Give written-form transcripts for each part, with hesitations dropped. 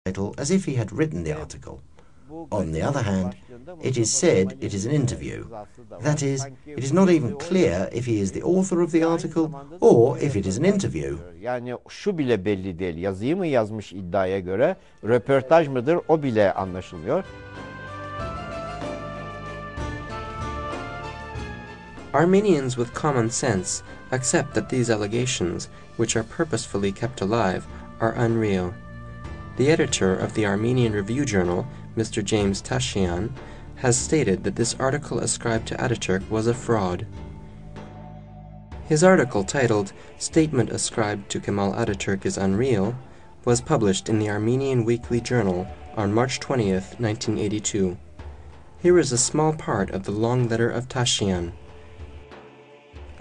title as if he had written the article. On the other hand, it is said it is an interview. That is, it is not even clear if he is the author of the article or if it is an interview. Yani şu bile belli değil. Yazıyı mı yazmış iddiaya göre, röportaj mıdır o bile anlaşılmıyor. Armenians with common sense accept that these allegations, which are purposefully kept alive, are unreal. The editor of the Armenian Review Journal, Mr. James Tashian, has stated that this article ascribed to Ataturk was a fraud. His article, titled "Statement Ascribed to Kemal Ataturk is Unreal," was published in the Armenian Weekly Journal on March 20th, 1982. Here is a small part of the long letter of Tashian.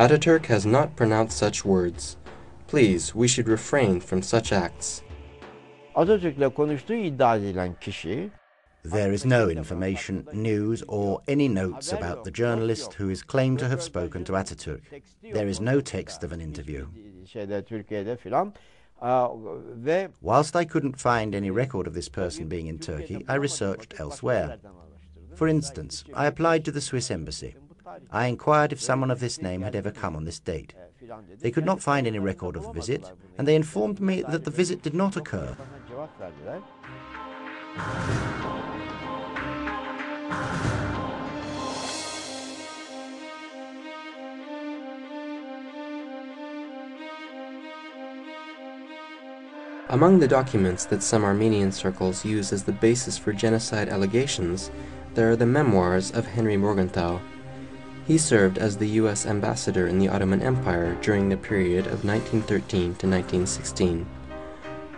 Ataturk has not pronounced such words. Please, we should refrain from such acts. Atatürk'le konuştuğu iddia edilen kişi, There is no information, news, or any notes about the journalist who is claimed to have spoken to Ataturk. There is no text of an interview. Türkiye'de filan ve Whilst I couldn't find any record of this person being in Turkey, I researched elsewhere. For instance, I applied to the Swiss embassy. I inquired if someone of this name had ever come on this date. They could not find any record of the visit, and they informed me that the visit did not occur. cevap verdiler. Among the documents that some Armenian circles use as the basis for genocide allegations, there are the memoirs of Henry Morgenthau. He served as the U.S. ambassador in the Ottoman Empire during the period of 1913 to 1916.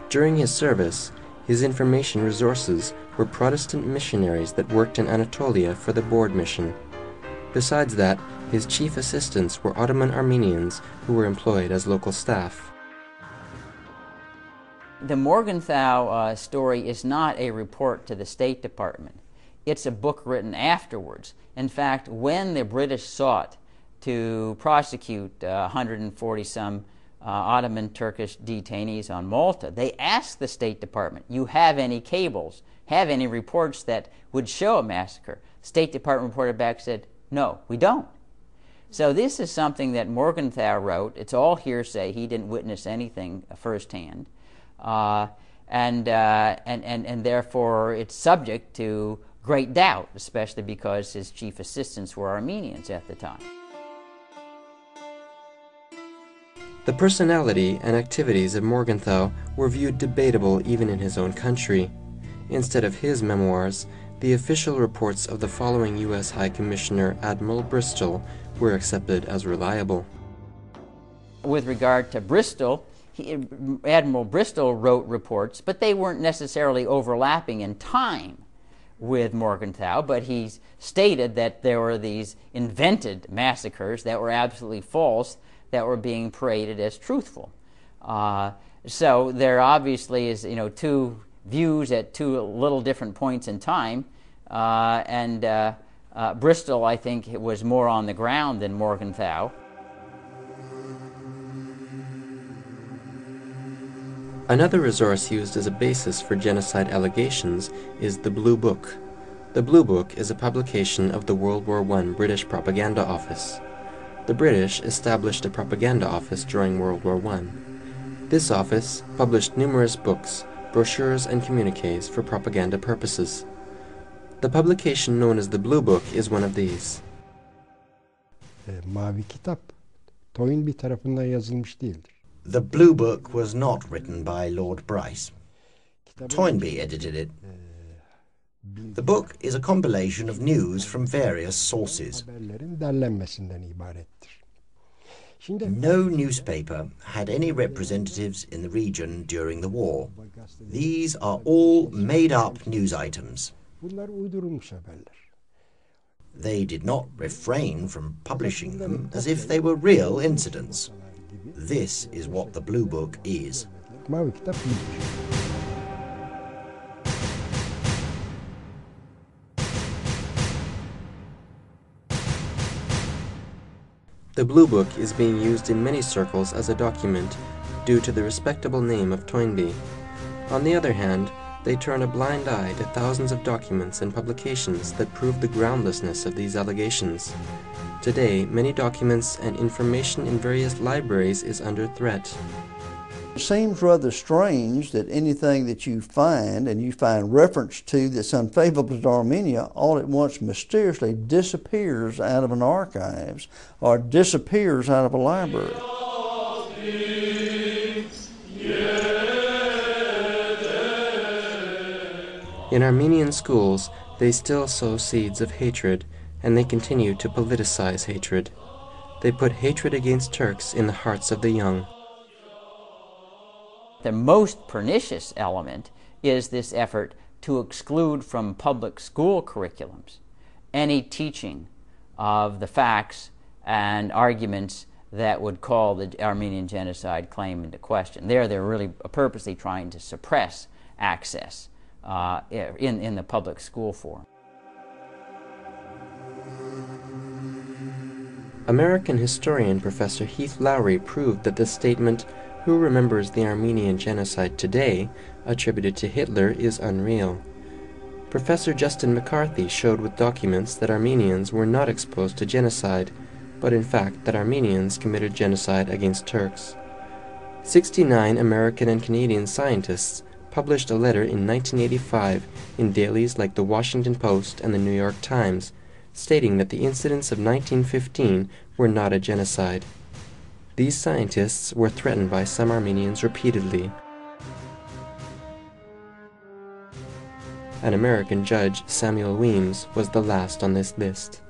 During his service, his information resources were Protestant missionaries that worked in Anatolia for the Board Mission. Besides that, his chief assistants were Ottoman Armenians who were employed as local staff. The Morgenthau story is not a report to the State Department. It's a book written afterwards. In fact, when the British sought to prosecute 140-some Ottoman Turkish detainees on Malta, they asked the State Department, "You have any cables, have any reports that would show a massacre?" State Department reported back, said, "No, we don't." So this is something that Morgenthau wrote. It's all hearsay. He didn't witness anything firsthand. And therefore it's subject to great doubt, especially because his chief assistants were Armenians at the time. The personality and activities of Morgenthau were viewed debatable even in his own country. Instead of his memoirs, the official reports of the following U.S. High Commissioner Admiral Bristol were accepted as reliable. With regard to Bristol, Admiral Bristol wrote reports, but they weren't necessarily overlapping in time with Morgenthau, but he stated that there were these invented massacres that were absolutely false, that were being paraded as truthful. So there obviously is, two views at two little different points in time, and Bristol, I think, was more on the ground than Morgenthau. Another resource used as a basis for genocide allegations is the Blue Book. The Blue Book is a publication of the World War I British Propaganda Office. The British established a propaganda office during World War I. This office published numerous books, brochures, and communiques for propaganda purposes. The publication known as the Blue Book is one of these. Mavi Kitap, Toynbee tarafından yazılmış değildir. The Blue Book was not written by Lord Bryce. Toynbee edited it. The book is a compilation of news from various sources. Haberlerin derlenmesinden ibarettir. No newspaper had any representatives in the region during the war. These are all made-up news items. Bunlar uydurulmuş haberler. They did not refrain from publishing them as if they were real incidents. This is what the Blue Book is. Mavi Kitap budur. The Blue Book is being used in many circles as a document due to the respectable name of Toynbee. On the other hand, they turn a blind eye to thousands of documents and publications that prove the groundlessness of these allegations. Today, many documents and information in various libraries is under threat. It seems rather strange that anything that you find and you find reference to that's unfavorable to Armenia all at once mysteriously disappears out of an archives or disappears out of a library. In Armenian schools, they still sow seeds of hatred, and they continue to politicize hatred. They put hatred against Turks in the hearts of the young. The most pernicious element is this effort to exclude from public school curriculums any teaching of the facts and arguments that would call the Armenian genocide claim into question. They're really purposely trying to suppress access in the public school forum. American historian Professor Heath Lowry proved that the statement, "Who remembers the Armenian genocide today?" attributed to Hitler is unreal. Professor Justin McCarthy showed with documents that Armenians were not exposed to genocide, but in fact that Armenians committed genocide against Turks. 69 American and Canadian scientists published a letter in 1985 in dailies like the Washington Post and the New York Times, stating that the incidents of 1915 were not a genocide. These scientists were threatened by some Armenians repeatedly. An American judge, Samuel Weems, was the last on this list.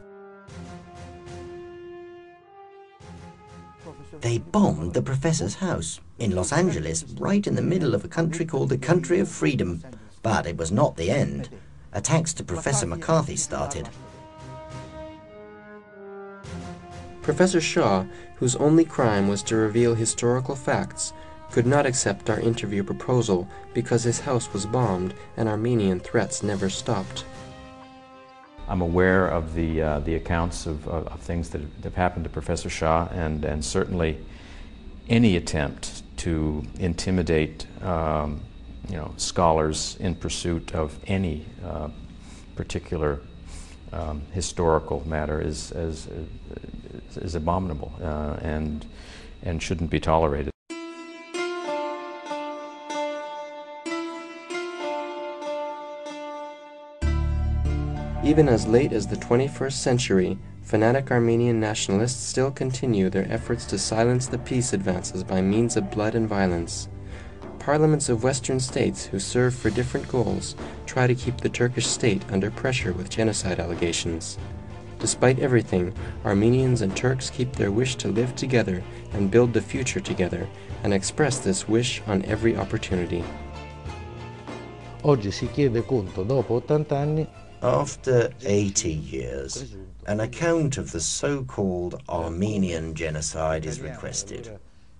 They bombed the professor's house in Los Angeles, right in the middle of a country called the Country of Freedom. But it was not the end. Attacks to Professor McCarthy started. Professor Shaw, whose only crime was to reveal historical facts, could not accept our interview proposal because his house was bombed and Armenian threats never stopped. I'm aware of the accounts of things that have happened to Professor Shaw, and certainly any attempt to intimidate scholars in pursuit of any particular historical matter is abominable and shouldn't be tolerated. Even as late as the 21st century, fanatic Armenian nationalists still continue their efforts to silence the peace advances by means of blood and violence. Parliaments of Western states who serve for different goals try to keep the Turkish state under pressure with genocide allegations. Despite everything, Armenians and Turks keep their wish to live together and build the future together, and express this wish on every opportunity. Oggi si chiede conto dopo 80 anni. After 80 years, an account of the so-called Armenian genocide is requested.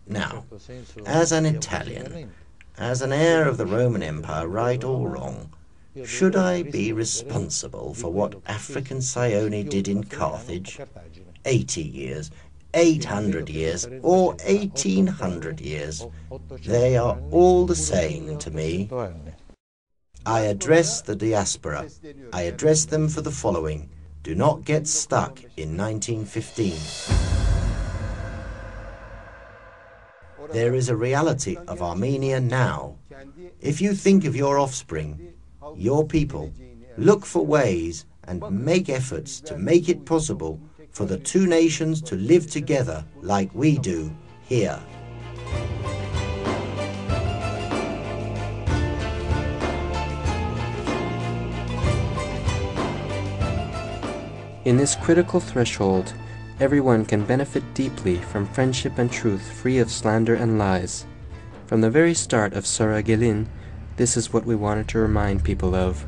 Now, as an Italian, as an heir of the Roman Empire, right or wrong, should I be responsible for what African Sione did in Carthage? 80 years, 800 years, or 1800 years, they are all the same to me. I address the diaspora. I address them for the following. Do not get stuck in 1915. There is a reality of Armenia now. If you think of your offspring, your people, look for ways and make efforts to make it possible for the two nations to live together like we do here. In this critical threshold, everyone can benefit deeply from friendship and truth free of slander and lies. From the very start of Sora Gelin, this is what we wanted to remind people of.